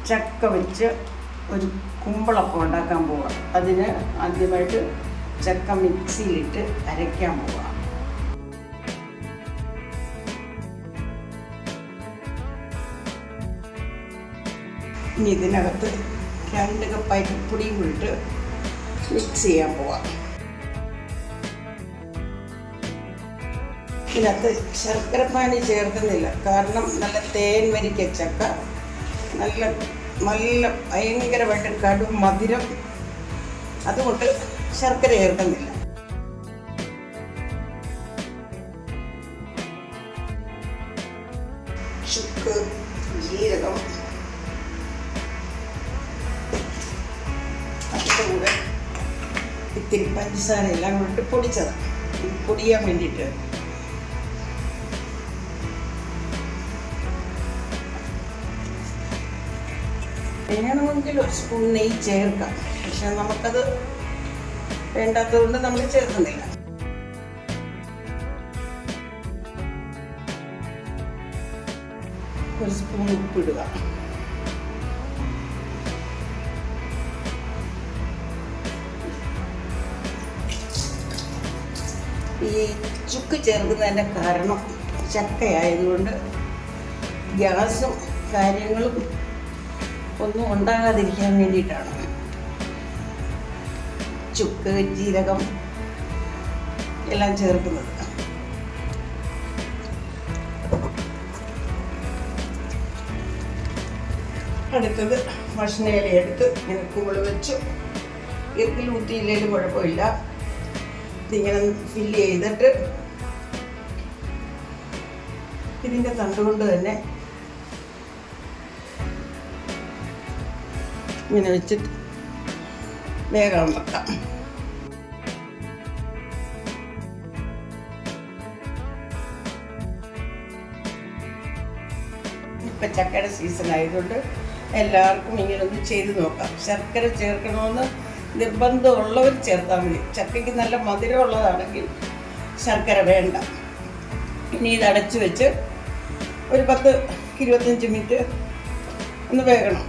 ചക്ക വെച്ച് ഒരു കുമ്പളപ്പം ഉണ്ടാക്കാൻ പോവാം. അതിന് ആദ്യമായിട്ട് ചക്ക മിക്സിയിലിട്ട് അരയ്ക്കാൻ പോവാം. ഇനി ഇതിനകത്ത് 2 കപ്പ് അരിപ്പൊടിയും ഇട്ട് മിക്സ് ചെയ്യാൻ പോവാം. ഇതിനകത്ത് ശർക്കരപ്പാനി ചേർക്കുന്നില്ല, കാരണം നല്ല തേൻ വരിക്ക ചക്ക, നല്ല നല്ല ഭയങ്കരമായിട്ട് കടും മധുരം, അതുകൊണ്ട് ശർക്കര ചേർക്കുന്നില്ല. ചുക്ക്, ജീരകം, അതിൻ്റെ കൂടെ ഇത്തിരി പഞ്ചസാര എല്ലാം കൂടി പൊടിച്ചതാണ്, പൊടിയാൻ വേണ്ടിയിട്ട്. വേണമെങ്കിൽ ഒരു സ്പൂൺ നെയ്യ് ചേർക്കാം, പക്ഷെ നമുക്കത് വേണ്ടാത്തതുകൊണ്ട് നമ്മൾ ചേർക്കുന്നില്ല. ഒരു സ്പൂൺ ഉപ്പിടുക. ഈ ചുക്ക് ചേർക്കുന്നതിൻ്റെ കാരണം ചക്കയായതുകൊണ്ട് ഗ്യാസും കാര്യങ്ങളും ഒന്നും ഉണ്ടാകാതിരിക്കാൻ വേണ്ടിയിട്ടാണ്. ചുക്ക്, ജീരകം എല്ലാം ചേർക്കുന്നത്. അടുത്തത് ഭക്ഷണയില എടുത്ത് ഇങ്ങനെ കുമ്പിൾ വെച്ചു. ഇറുക്കിൽ ഊറ്റിയില്ലെങ്കിലും കുഴപ്പമില്ല. ഇതിങ്ങനെ ഫില്ല് ചെയ്തിട്ട് ഇതിൻ്റെ തണ്ടുകൊണ്ട് തന്നെ ഇങ്ങനെ വെച്ചിട്ട് വേഗം വെക്കാം. ഇപ്പം ചക്കയുടെ സീസൺ ആയതുകൊണ്ട് എല്ലാവർക്കും ഇങ്ങനെ ഒന്ന് ചെയ്ത് നോക്കാം. ശർക്കര ചേർക്കണമെന്ന് നിർബന്ധമുള്ളവർ ചേർത്താൽ മതി. ചക്കയ്ക്ക് നല്ല മധുരമുള്ളതാണെങ്കിൽ ശർക്കര വേണ്ട. ഇനി ഇത് അടച്ചു വെച്ച് ഒരു 10-25 മിനിറ്റ് ഒന്ന് വേകണം.